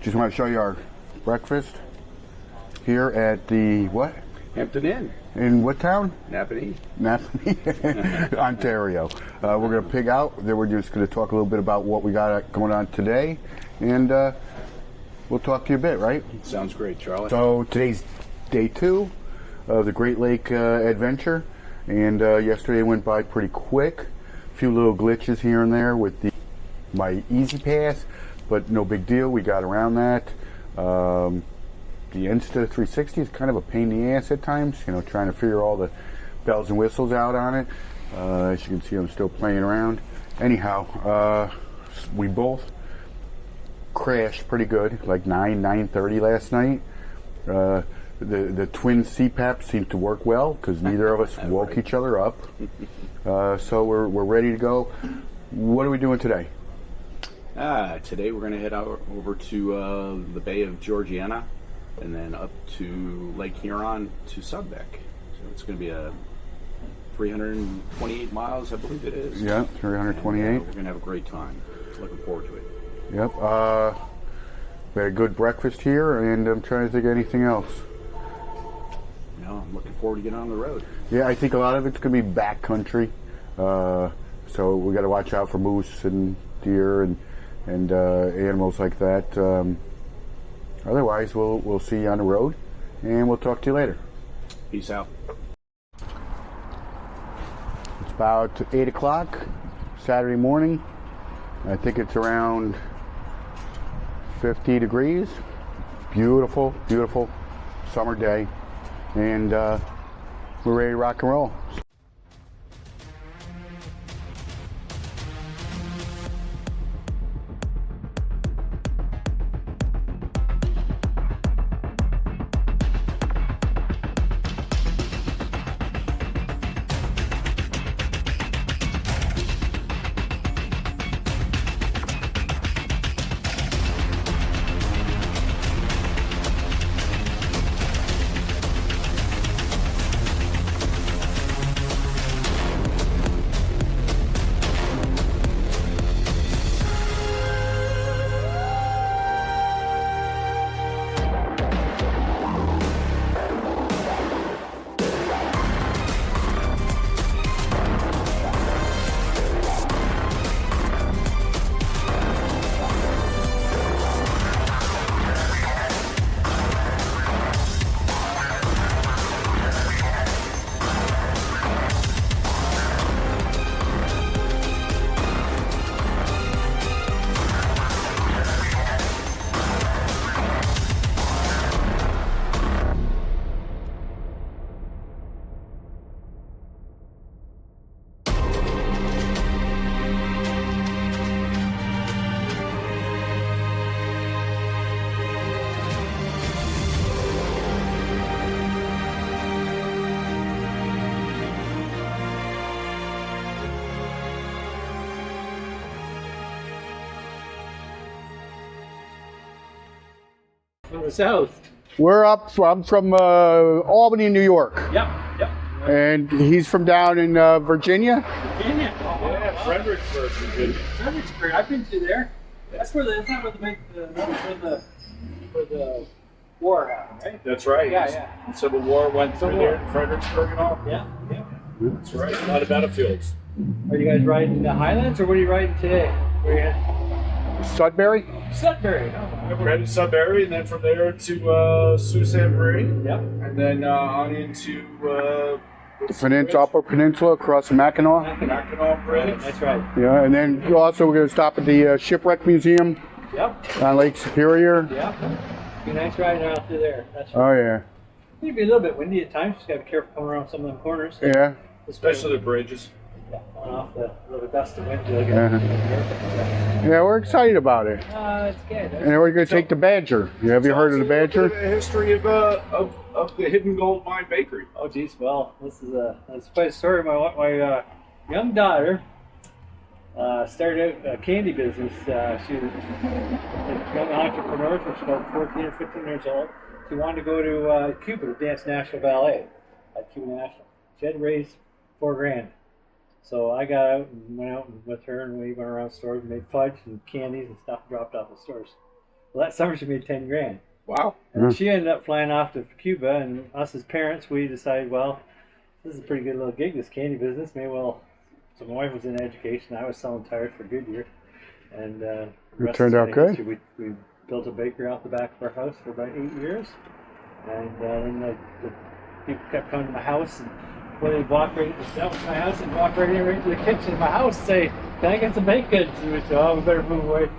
Just want to show you our breakfast here at the what? Hampton Inn. In what town? Napanee. Napanee, Ontario. We're going to pig out. Then we're just going to talk a little bit about what we got going on today, and we'll talk to you a bit, right? Sounds great, Charlie. So today's day 2 of the Great Lake adventure, and yesterday went by pretty quick. A few little glitches here and there with my Easy Pass, but no big deal. We got around that. The Insta 360 is kind of a pain in the ass at times, you know, trying to figure all the bells and whistles out on it. As you can see, I'm still playing around. Anyhow, we both crashed pretty good, like 9:30 last night. The twin CPAP seemed to work well because neither of us woke each other up. So we're ready to go. What are we doing today? Today we're going to head out over to the Bay of Georgiana and then up to Lake Huron to Sudbury. So it's going to be a 328 miles, I believe it is. Yeah, 328. And, we're going to have a great time. Looking forward to it. Yep. We had a good breakfast here, and I'm trying to think of anything else. No, I'm looking forward to getting on the road. Yeah, I think a lot of it's going to be backcountry. So we got to watch out for moose and deer and animals like that. Otherwise, we'll see you on the road, and we'll talk to you later. Peace out. It's about 8 o'clock Saturday morning. I think it's around 50 degrees. Beautiful, beautiful summer day, and we're ready to rock and roll. From the south. I'm from Albany, New York. Yep. And he's from down in Virginia? Virginia? Yeah, Fredericksburg, Virginia. Fredericksburg, I've been to there. That's where that's not where the war happened, right? That's right. Yeah. The Civil War went through there in Fredericksburg and all. Yeah. That's right. A lot of battlefields. Are you guys riding the Highlands or what are you riding today? Where are you headed? Sudbury? Sudbury. We're headed to Sudbury, and then from there to Sault Ste. Marie. Yep. And then on into The Upper Peninsula across the Mackinac. Mackinac Bridge. That's right. Yeah, and then also we're going to stop at the Shipwreck Museum Yep. on Lake Superior. Yep. Be nice riding out through there. That's Oh, yeah. It'd be a little bit windy at times. Just got to be careful coming around some of them corners. Yeah. Especially the bridges. Yeah, going off the little gust of wind. Yeah, we're excited about it. It's good. And then we're going to take the Badger. Have you heard of the Badger? The history of the Hidden Gold Mine Bakery. Oh, geez. Well, this is quite a story. My young daughter started a candy business. She was a young entrepreneur. She was about 14 or 15 years old. She wanted to go to Cuba to dance National Ballet at Cuba National. She had to raise $4,000. So I got out and went out with her, and we went around stores and made fudge and candies and stuff, dropped off at stores. Well, that summer she made 10 grand. Wow. And she ended up flying off to Cuba, and us as parents, we decided, well, this is a pretty good little gig, this candy business. Maybe so my wife was in education. I was selling tires for Goodyear. And It turned out good. We built a bakery out the back of our house for about 8 years. And then the people kept coming to my house, and when they'd walk right into my house and walk right into the kitchen of my house and say, "Can I get some baked goods?" And we said, "Oh, we better move away.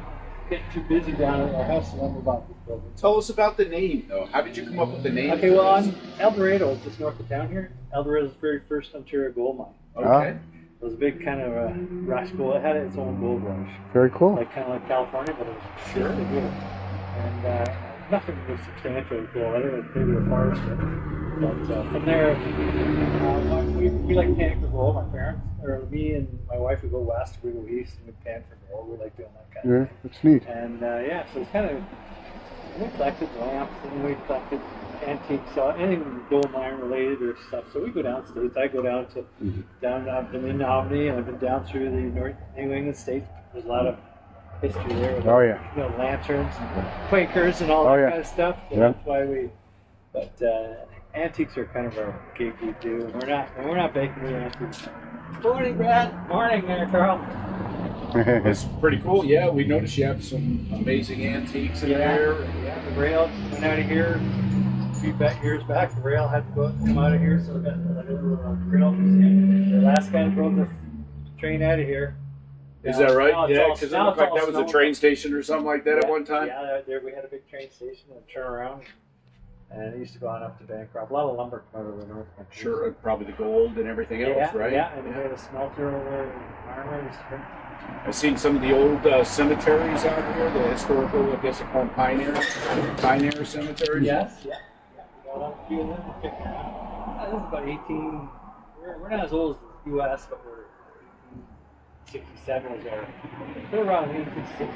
Getting too busy down at our house, and then we bought this building." Tell us about the name, though. How did you come up with the name? Okay, well, I'm El Dorado, just north of town here. El Dorado is the very first Ontario gold mine. Okay. It was a big kind of rush gold. It had its own gold rush. Very cool. Kind of like California, but it was really good. And nothing was substantial gold. I think it was maybe a forest. But from there, we like panning for gold. My parents, or me and my wife, would go west, we go east, and we'd pan for gold. We like doing that kind of thing. That's neat. And so it's kind of, we collected lamps and we collected antiques, so anything gold mine related or stuff. So we go downstate. I go down to I've been in Napanee, and I've been down through the North New England states. There's a lot of history there with lanterns and Quakers and all that kind of stuff. So that's why but antiques are kind of our gig we do. And we're not baking the antiques. Morning, Brad. Morning there, Carl. It's pretty cool. Yeah, we noticed you have some amazing antiques in there. Yeah, the rail went out of here a few years back. The rail had to come out of here, so we got a little rail museum. The last guy that drove the train out of here. Is that right? Yeah, because it looked like that was a train station or something like that at one time. Yeah, there we had a big train station and turn around. And it used to go on up to Bancroft. A lot of lumber come out of the north country. Sure, probably the gold and everything else, right? Yeah, and we had a smelter over in Armour. I've seen some of the old cemeteries out here, the historical, I guess they're called Pioneer cemeteries. Yes, yeah. We got a few of them. This is about 18. We're not as old as the U.S., but we're 67 is our. We're around 1860.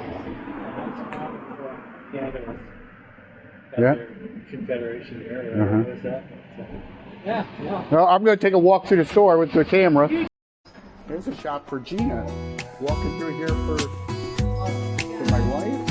Canada was. Confederation area. What is that? Yeah. Well, I'm going to take a walk through the store with the camera. There's a shop for Gina. Walking through here for my wife.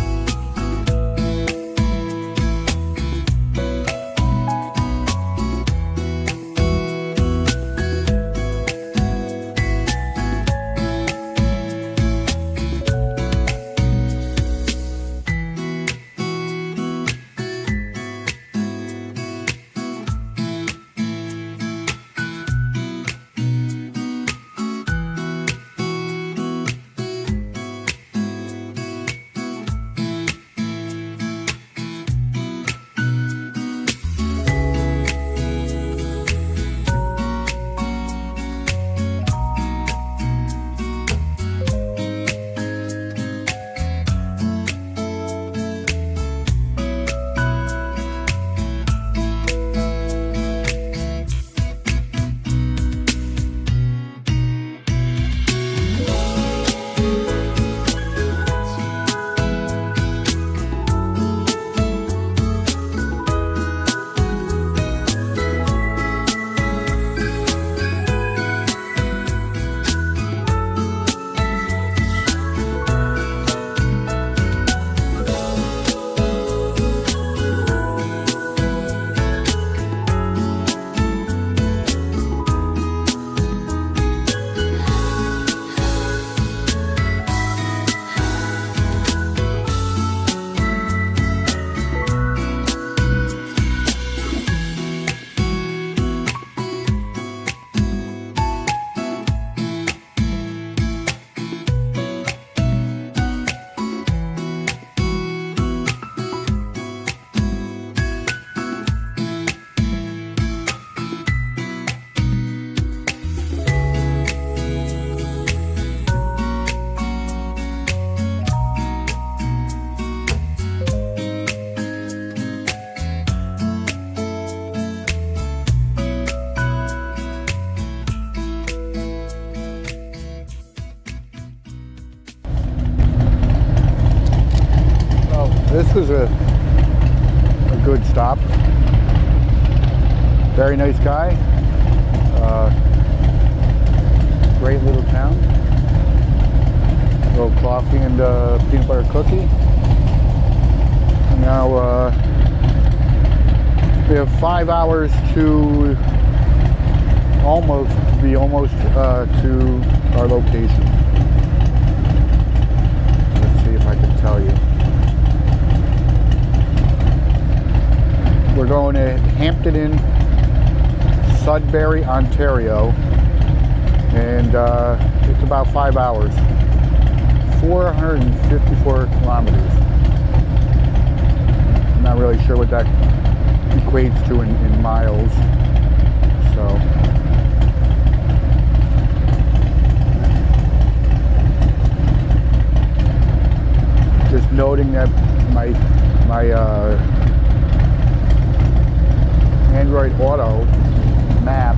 This was a good stop. Very nice guy. Great little town. A little coffee and peanut butter cookie. Now we have 5 hours to almost to our location. Let's see if I can tell you. We're going to Hampton in Sudbury, Ontario, and it's about 5 hours, 454 kilometers. I'm not really sure what that equates to in miles, so. Just noting that my Android Auto map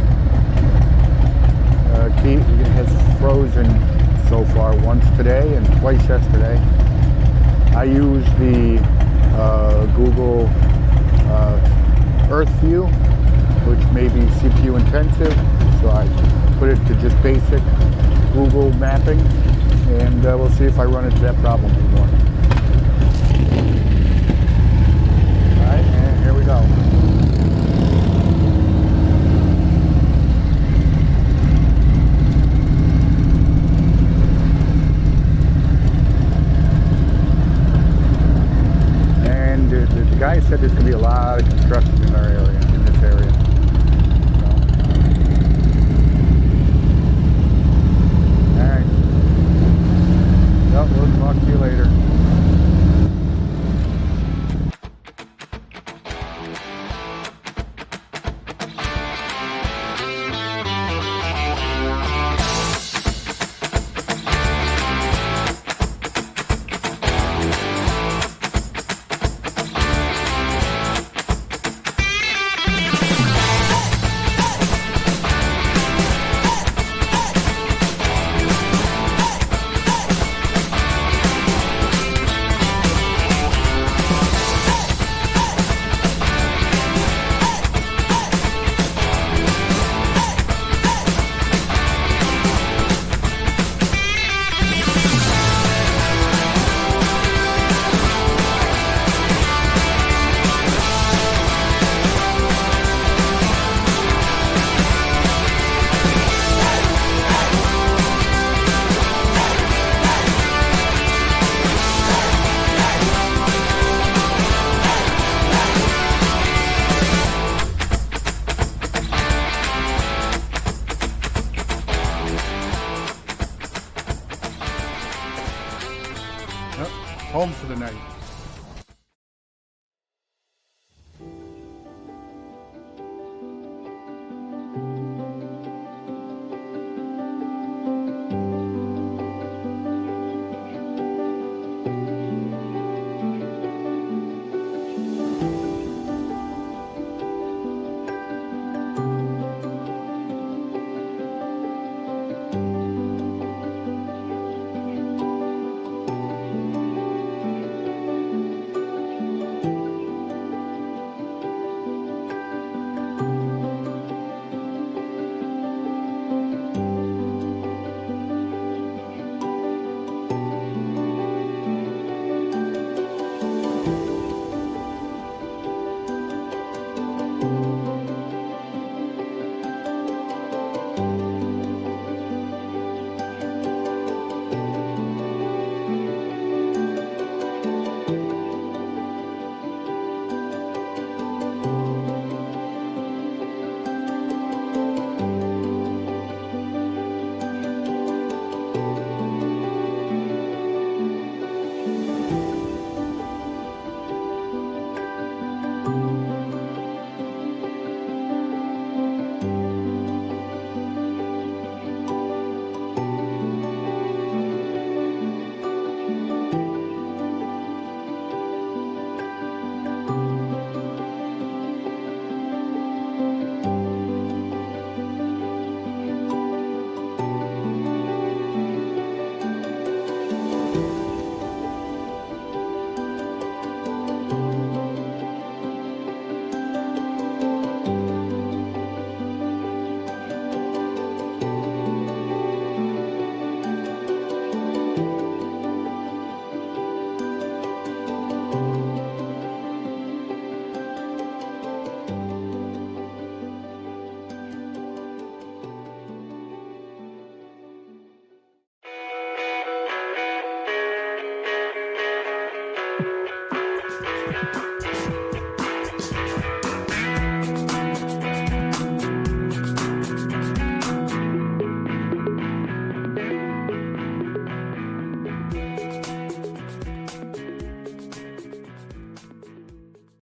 has frozen so far, once today and twice yesterday. I use the Google Earth View, which may be CPU intensive, so I put it to just basic Google mapping, and we'll see if I run into that problem anymore. Alright, and here we go. And the guy said there's going to be a lot of construction in our area, in this area. Alright. Well, we'll talk to you later.